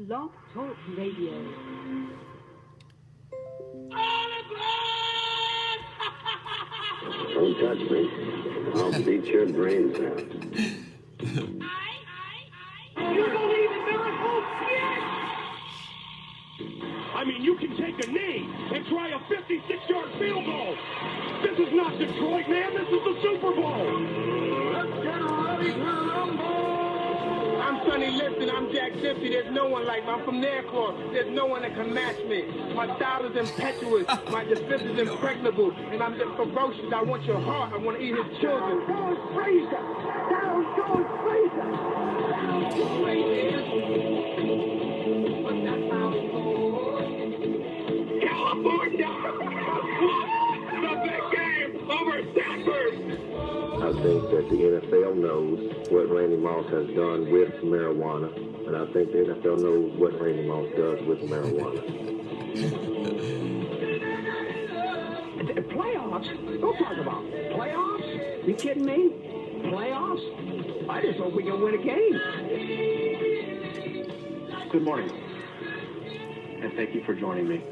Blog Talk Radio. Don't touch me. I'll beat your brains out. You believe in miracles? Yes! I mean, you can take a knee and try a 56-yard field goal. This is not Detroit, man. This is the Super Bowl. Let's get ready to rumble. I'm Sonny Liston. I'm Jack Dempsey. There's no one like me. I'm from Nairclaw. There's no one that can match me. My style is impetuous. My defense is impregnable. And I'm just ferocious. I want your heart. I want to eat his children. Down goes Frazier. Down goes Frazier. Down goes Frazier. But that's how it goes. California. The big game over Stanford. I think that the NFL knows what Randy Moss has done with marijuana, and I think the NFL knows what Randy Moss does with marijuana. Playoffs? Don't talk about playoffs. You kidding me? Playoffs? I just hope we can win a game. Good morning, and thank you for joining me.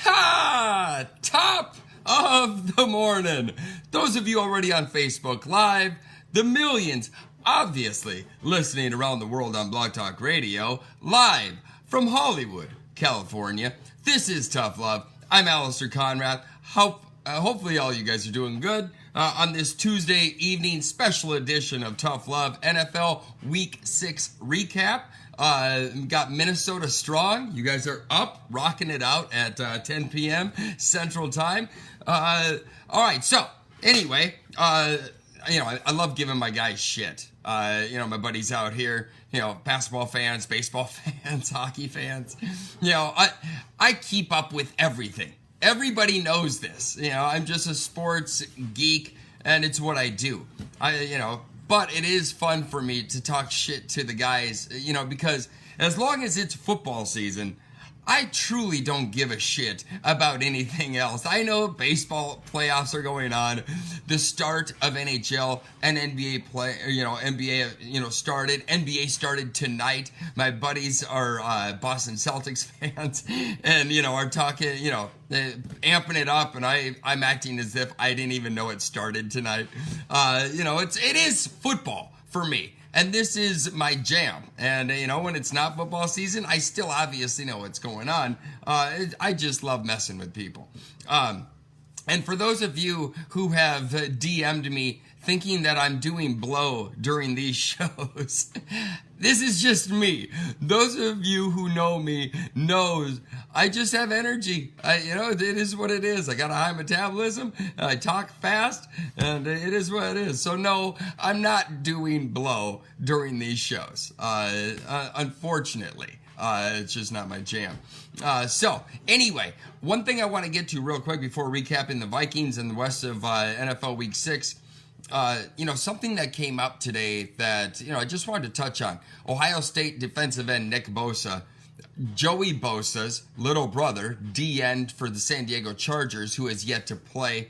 Ha! Top of the morning. Those of you already on Facebook Live, the millions obviously listening around the world on Blog Talk Radio, live from Hollywood, California. This is Tough Love. I'm Alistair Conrad. Hopefully all you guys are doing good on this Tuesday evening special edition of Tough Love NFL Week 6 recap. Got Minnesota strong. You guys are up, rocking it out at 10 p.m. Central Time. All right, so anyway, I love giving my guys shit. My buddies out here, basketball fans, baseball fans, hockey fans. I keep up with everything. Everybody knows this. I'm just a sports geek, and it's what I do. But it is fun for me to talk shit to the guys, because as long as it's football season, I truly don't give a shit about anything else. I know baseball playoffs are going on. The start of NHL and NBA play, NBA, started. NBA started tonight. My buddies are Boston Celtics fans and, are talking, amping it up, and I'm acting as if I didn't even know it started tonight. It is football for me. And this is my jam. And, when it's not football season, I still obviously know what's going on. I just love messing with people. And for those of you who have DM'd me thinking that I'm doing blow during these shows, this is just me. Those of you who know me knows I just have energy. It is what it is. I got a high metabolism. I talk fast, and it is what it is. So no, I'm not doing blow during these shows. Unfortunately, it's just not my jam. So anyway, one thing I want to get to real quick before recapping the Vikings and the rest of NFL Week 6. Something that came up today that, I just wanted to touch on. Ohio State defensive end Nick Bosa, Joey Bosa's little brother, D-end for the San Diego Chargers, who has yet to play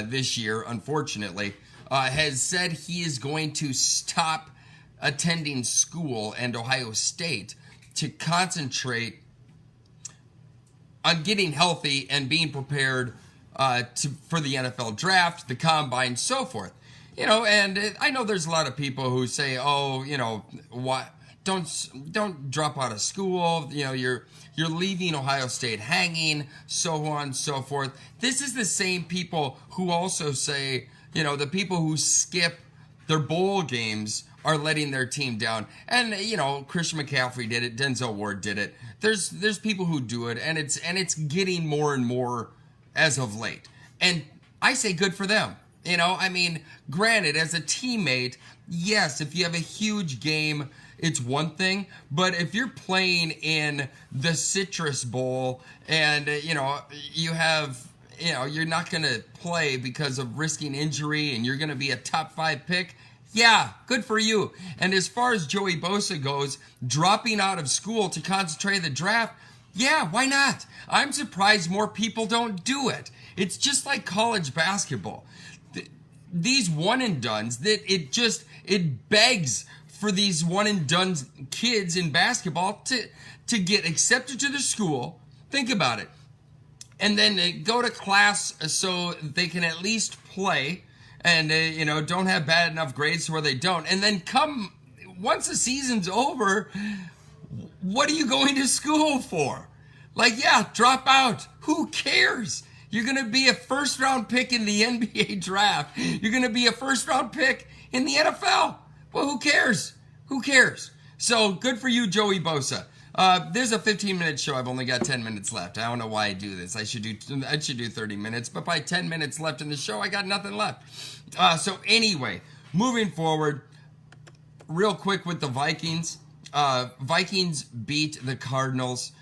this year, unfortunately, has said he is going to stop attending school and Ohio State to concentrate on getting healthy and being prepared for the NFL draft, the combine, so forth. And I know there's a lot of people who say, what? Don't drop out of school. You're leaving Ohio State hanging, so on and so forth. This is the same people who also say, the people who skip their bowl games are letting their team down. And Christian McCaffrey did it. Denzel Ward did it. There's people who do it, and it's getting more and more as of late. And I say good for them. Granted, as a teammate, yes, if you have a huge game, it's one thing. But if you're playing in the Citrus Bowl and, you have, you're not going to play because of risking injury and you're going to be a top 5 pick, yeah, good for you. And as far as Joey Bosa goes, dropping out of school to concentrate on the draft, yeah, why not? I'm surprised more people don't do it. It's just like college basketball. These one and dones, that it begs for these one and done kids in basketball to get accepted to the school. Think about it. And then they go to class so they can at least play and, don't have bad enough grades where they don't. And then once the season's over, what are you going to school for? Like, yeah, drop out. Who cares? You're going to be a first-round pick in the NBA draft. You're going to be a first-round pick in the NFL. Well, who cares? Who cares? So good for you, Joey Bosa. There's a 15-minute show. I've only got 10 minutes left. I don't know why I do this. I should do 30 minutes, but by 10 minutes left in the show, I got nothing left. So anyway, moving forward, real quick with the Vikings. Vikings beat the Cardinals.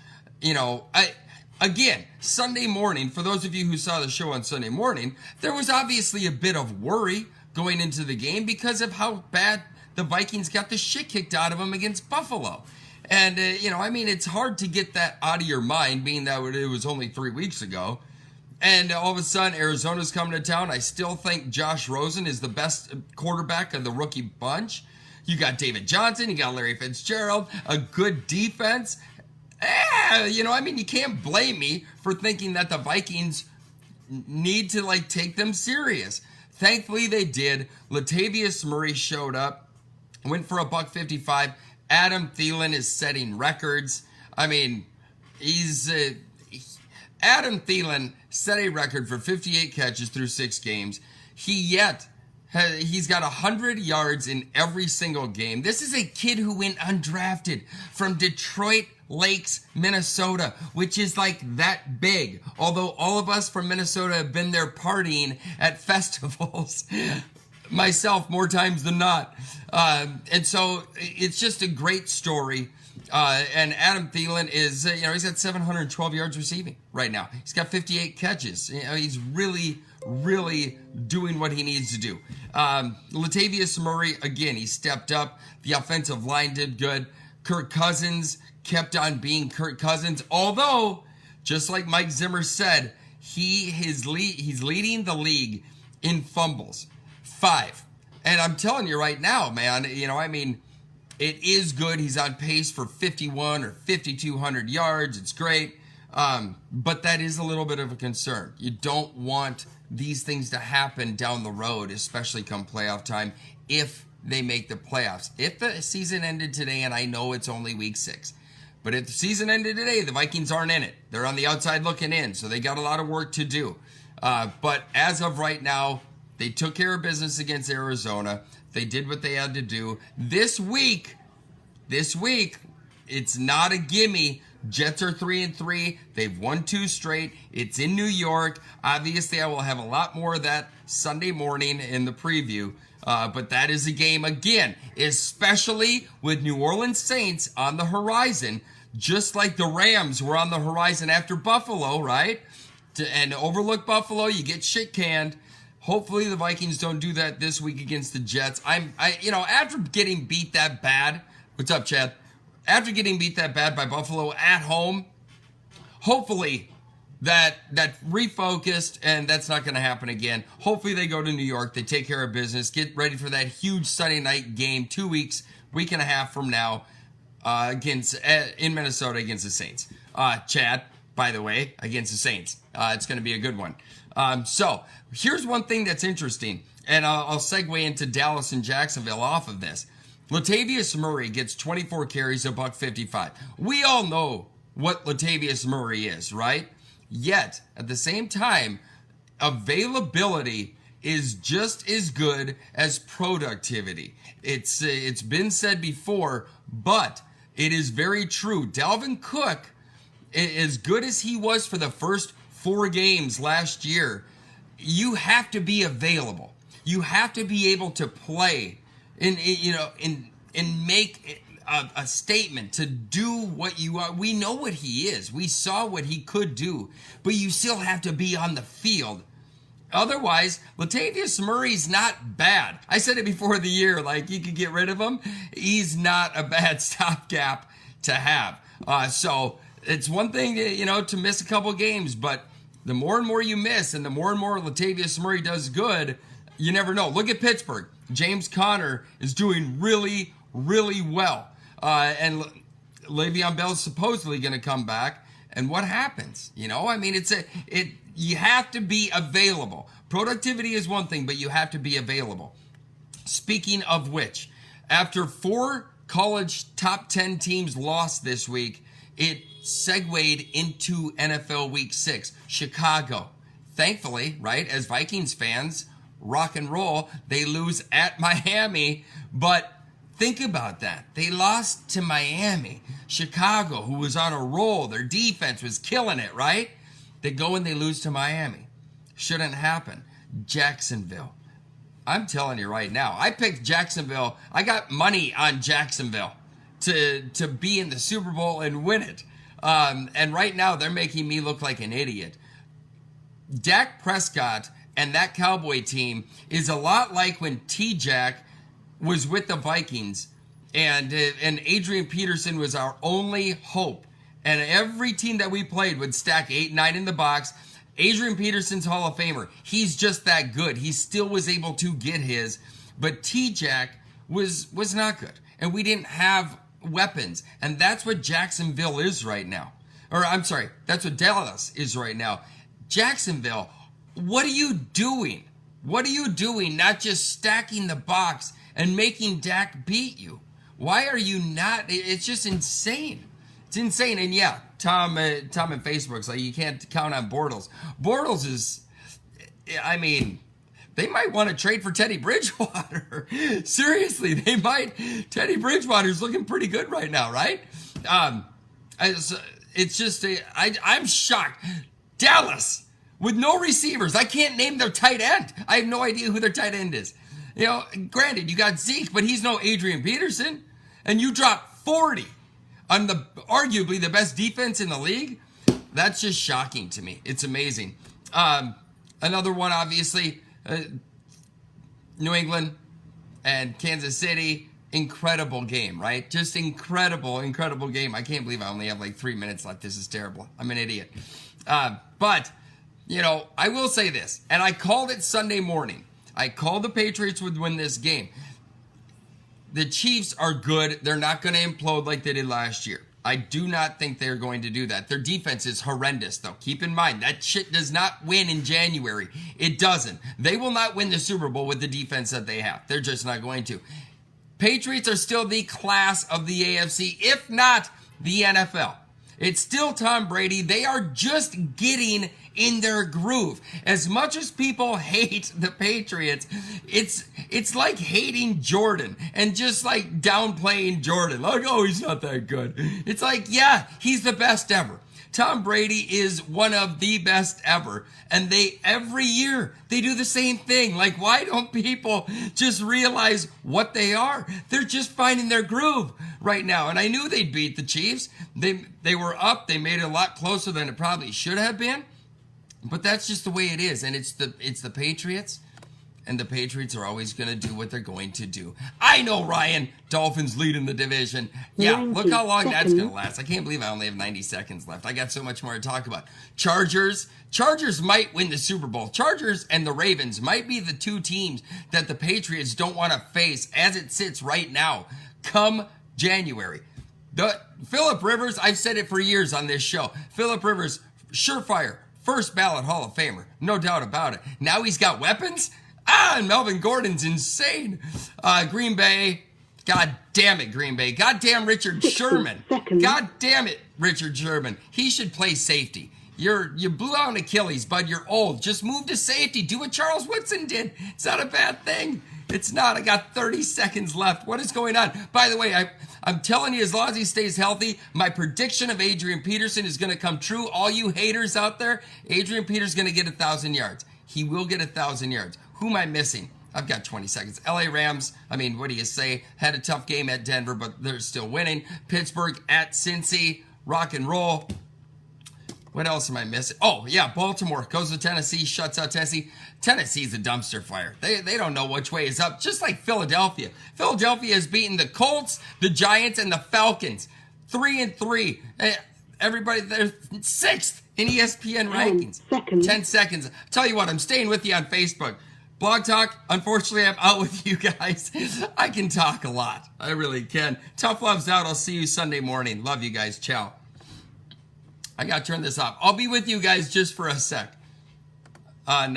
Again, Sunday morning, for those of you who saw the show on Sunday morning, there was obviously a bit of worry going into the game because of how bad the Vikings got the shit kicked out of them against Buffalo. And, it's hard to get that out of your mind, being that it was only 3 weeks ago. And all of a sudden, Arizona's coming to town. I still think Josh Rosen is the best quarterback of the rookie bunch. You got David Johnson, you got Larry Fitzgerald, a good defense. You can't blame me for thinking that the Vikings need to, take them serious. Thankfully, they did. Latavius Murray showed up, went for $155. Adam Thielen is setting records. Adam Thielen set a record for 58 catches through 6 games. He's got 100 yards in every single game. This is a kid who went undrafted from Detroit Lakes, Minnesota, which is that big. Although all of us from Minnesota have been there partying at festivals. Myself, more times than not. And so it's just a great story. And Adam Thielen is, he's got 712 yards receiving right now. He's got 58 catches. He's really, really doing what he needs to do. Latavius Murray, again, he stepped up. The offensive line did good. Kirk Cousins kept on being Kirk Cousins. Although, just like Mike Zimmer said, he's leading the league in fumbles. 5. And I'm telling you right now, man, it is good. He's on pace for 51 or 5,200 yards. It's great. But that is a little bit of a concern. You don't want these things to happen down the road, especially come playoff time, if they make the playoffs. If the season ended today, and I know it's only week 6, but if the season ended today, the Vikings aren't in it. They're on the outside looking in, so they got a lot of work to do. But as of right now, they took care of business against Arizona. They did what they had to do. This week, it's not a gimme. Jets are 3-3. They've won 2 straight. It's in New York. Obviously, I will have a lot more of that Sunday morning in the preview. But that is a game, again, especially with New Orleans Saints on the horizon, just like the Rams were on the horizon after Buffalo, right? And overlook Buffalo, you get shit canned. Hopefully the Vikings don't do that this week against the Jets. After getting beat that bad, what's up, Chad? After getting beat that bad by Buffalo at home, hopefully that refocused, and that's not going to happen again. Hopefully they go to New York, they take care of business, get ready for that huge Sunday night game 2 weeks, week and a half from now, in Minnesota against the Saints. Chad, by the way, against the Saints. It's going to be a good one. So here's one thing that's interesting, and I'll segue into Dallas and Jacksonville off of this. Latavius Murray gets 24 carries, $155. We all know what Latavius Murray is, right? Yet, at the same time, availability is just as good as productivity. It's been said before, but it is very true. Dalvin Cook, as good as he was for the first 4 games last year, you have to be available. You have to be able to play and make a statement to do what you are. We know what he is. We saw what he could do, but you still have to be on the field. Otherwise, Latavius Murray's not bad. I said it before the year, you could get rid of him. He's not a bad stopgap to have. So it's one thing, to miss a couple games, but the more and more you miss and the more Latavius Murray does good, you never know. Look at Pittsburgh. James Conner is doing really, really well. And Le'Veon Bell's supposedly going to come back. And what happens? You know, I mean, you have to be available. Productivity is one thing, but you have to be available. Speaking of which, after 4 college top 10 teams lost this week, it segued into NFL Week 6. Chicago, thankfully, right, as Vikings fans, rock and roll, they lose at Miami, but think about that. They lost to Miami. Chicago, who was on a roll, their defense was killing it, right? They go and they lose to Miami. Shouldn't happen. Jacksonville. I'm telling you right now, I picked Jacksonville. I got money on Jacksonville to be in the Super Bowl and win it. And right now, they're making me look like an idiot. Dak Prescott and that Cowboy team is a lot like when T-Jack was with the Vikings and Adrian Peterson was our only hope. And every team that we played would stack 8-9 in the box. Adrian Peterson's Hall of Famer. He's just that good. He still was able to get his. But T-Jack was not good. And we didn't have weapons. And that's what Jacksonville is right now. Or I'm sorry, that's what Dallas is right now. Jacksonville, what are you doing? What are you doing? Not just stacking the box and making Dak beat you. Why are you not? It's just insane. It's insane. And yeah, Tom and Facebook's like, you can't count on Bortles. Bortles is, I mean, they might want to trade for Teddy Bridgewater. Seriously, they might. Teddy Bridgewater's looking pretty good right now, right? It's just, I'm shocked. Dallas, with no receivers. I can't name their tight end. I have no idea who their tight end is. You know, granted, you got Zeke, but he's no Adrian Peterson. And you drop 40 on the arguably the best defense in the league. That's just shocking to me. It's amazing. Another one, obviously, New England and Kansas City. Incredible game, right? Just incredible game. I can't believe I only have like 3 minutes left. This is terrible. I'm an idiot. But, you know, I will say this, and I called it Sunday morning. I called the Patriots would win this game. The Chiefs are good. They're not going to implode like they did last year. I do not think they're going to do that. Their defense is horrendous, though. Keep in mind, that shit does not win in January. It doesn't. They will not win the Super Bowl with the defense that they have. They're just not going to. Patriots are still the class of the AFC, if not the NFL. It's still Tom Brady. They are just getting in their groove. As much as people hate the Patriots, it's like hating Jordan and just like downplaying Jordan. Like, oh, he's not that good. It's like, yeah, he's the best ever. Tom Brady is one of the best ever. And every year, they do the same thing. Like, why don't people just realize what they are? They're just finding their groove right now. And I knew they'd beat the Chiefs. They were up. They made it a lot closer than it probably should have been. But that's just the way it is. And it's the Patriots. And the Patriots are always going to do what they're going to do. I know, Ryan. Dolphins leading the division. Yeah, look how long that's going to last. I can't believe I only have 90 seconds left. I got so much more to talk about. Chargers might win the Super Bowl. Chargers and the Ravens might be the two teams that the Patriots don't want to face as it sits right now come January. Phillip Rivers, I've said it for years on this show. Phillip Rivers, surefire, first ballot Hall of Famer. No doubt about it. Now he's got weapons? And Melvin Gordon's insane. Green Bay. God damn it, Green Bay. God damn Richard Sherman. God damn it, Richard Sherman. He should play safety. You blew out an Achilles, bud. You're old. Just move to safety. Do what Charles Woodson did. It's not a bad thing. It's not. I got 30 seconds left. What is going on? By the way, I'm telling you, as long as he stays healthy, my prediction of Adrian Peterson is going to come true. All you haters out there, Adrian Peterson's going to get 1,000 yards. He will get 1,000 yards. Who am I missing? I've got 20 seconds. LA Rams, I mean, what do you say? Had a tough game at Denver, but they're still winning. Pittsburgh at Cincy, rock and roll. What else am I missing? Oh, yeah, Baltimore goes to Tennessee, shuts out Tennessee. Tennessee's a dumpster fire. They don't know which way is up, just like Philadelphia. Philadelphia has beaten the Colts, the Giants, and the Falcons. 3-3. Everybody, they're 6th in ESPN rankings. 10 seconds. Tell you what, I'm staying with you on Facebook. Blog Talk, unfortunately, I'm out with you guys. I can talk a lot. I really can. Tough love's out. I'll see you Sunday morning. Love you guys. Ciao. I got to turn this off. I'll be with you guys just for a sec on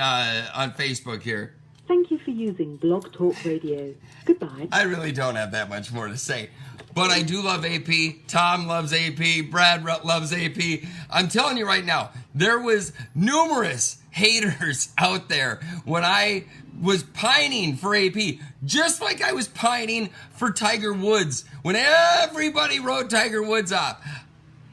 Facebook here. Thank you for using Blog Talk Radio. Goodbye. I really don't have that much more to say. But I do love AP. Tom loves AP. Brad loves AP. I'm telling you right now, there was numerous haters out there when I was pining for AP, just like I was pining for Tiger Woods when everybody wrote Tiger Woods off.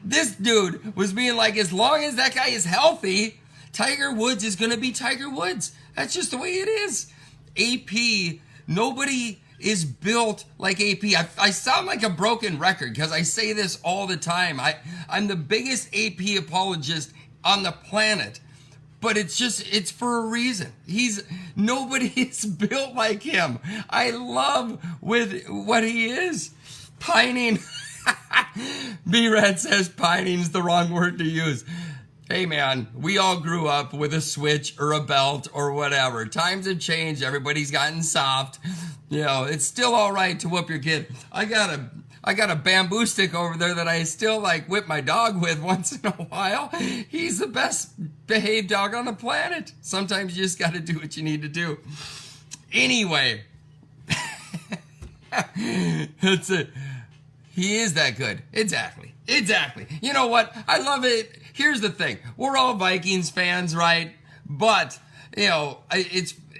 This dude was being like, as long as that guy is healthy, Tiger Woods is going to be Tiger Woods. That's just the way it is. AP, nobody is built like AP. I sound like a broken record because I say this all the time. I'm the biggest AP apologist on the planet. But it's for a reason. Nobody is built like him. I love with what he is. Pining. B-Red says pining's the wrong word to use. Hey man, we all grew up with a switch or a belt or whatever. Times have changed. Everybody's gotten soft. You know, it's still all right to whoop your kid. I got a bamboo stick over there that I still like whip my dog with once in a while. He's the best behaved dog on the planet. Sometimes you just got to do what you need to do. Anyway, that's it. He is that good. Exactly. You know what? I love it. Here's the thing. We're all Vikings fans, right? But, you know,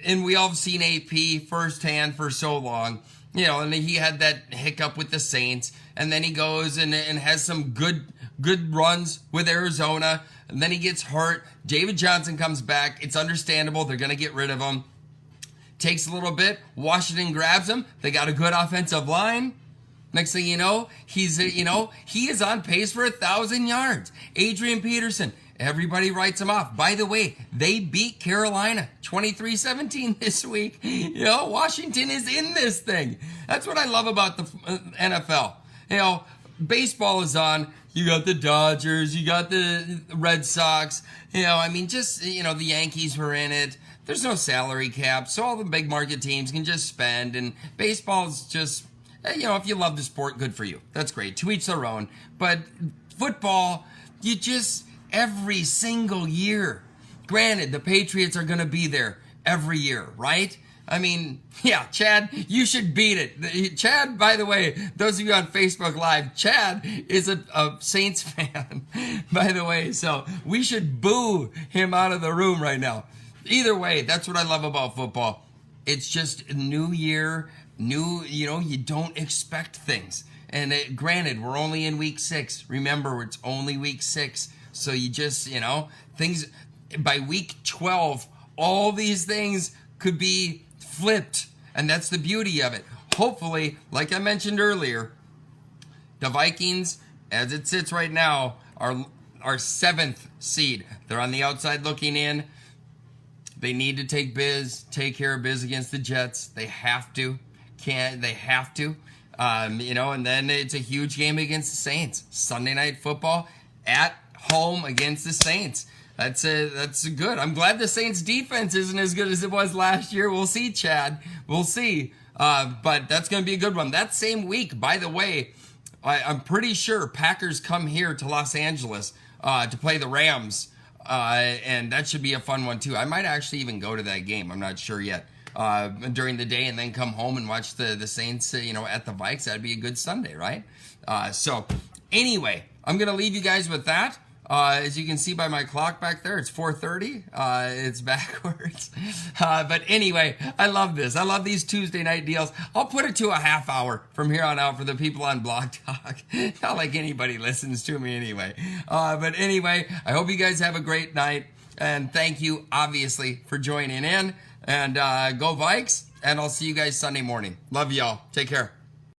and we all have seen AP firsthand for so long. You know, and he had that hiccup with the Saints, and then he goes and has some good runs with Arizona, and then he gets hurt. David Johnson comes back. It's understandable. They're going to get rid of him. Takes a little bit. Washington grabs him. They got a good offensive line. Next thing you know, he is on pace for 1,000 yards. Adrian Peterson, everybody writes him off. By the way, they beat Carolina 23-17 this week. You know, Washington is in this thing. That's what I love about the NFL. You know, baseball is on. You got the Dodgers, you got the Red Sox. You know, I mean, just, you know, the Yankees were in it. There's no salary cap, so all the big market teams can just spend. And baseball's just, you know, if you love the sport, good for you. That's great. To each their own. But football, you just, every single year. Granted, the Patriots are going to be there every year, right? I mean, yeah, Chad, you should beat it. Chad, by the way, those of you on Facebook Live, Chad is a Saints fan, by the way. So we should boo him out of the room right now. Either way, that's what I love about football. It's just a new year. You know, you don't expect things. And granted, we're only in week 6. Remember, it's only week 6. So you just, you know, things, by week 12, all these things could be flipped. And that's the beauty of it. Hopefully, like I mentioned earlier, the Vikings, as it sits right now, are 7th seed. They're on the outside looking in. They need to take care of biz against the Jets. They have to. They have to. You know, and then it's a huge game against the Saints. Sunday Night Football at home against the Saints. That's good. I'm glad the Saints defense isn't as good as it was last year. We'll see, Chad. We'll see. But that's going to be a good one. That same week, by the way, I'm pretty sure Packers come here to Los Angeles to play the Rams. And that should be a fun one, too. I might actually even go to that game. I'm not sure yet. During the day and then come home and watch the Saints, you know, at the Vikes. That'd be a good Sunday, right? So anyway, I'm going to leave you guys with that. As you can see by my clock back there, it's 4:30. It's backwards. But anyway, I love this. I love these Tuesday night deals. I'll put it to a half hour from here on out for the people on Blog Talk. Not like anybody listens to me anyway. But anyway, I hope you guys have a great night. And thank you, obviously, for joining in. And go Vikes. And I'll see you guys Sunday morning. Love y'all. Take care.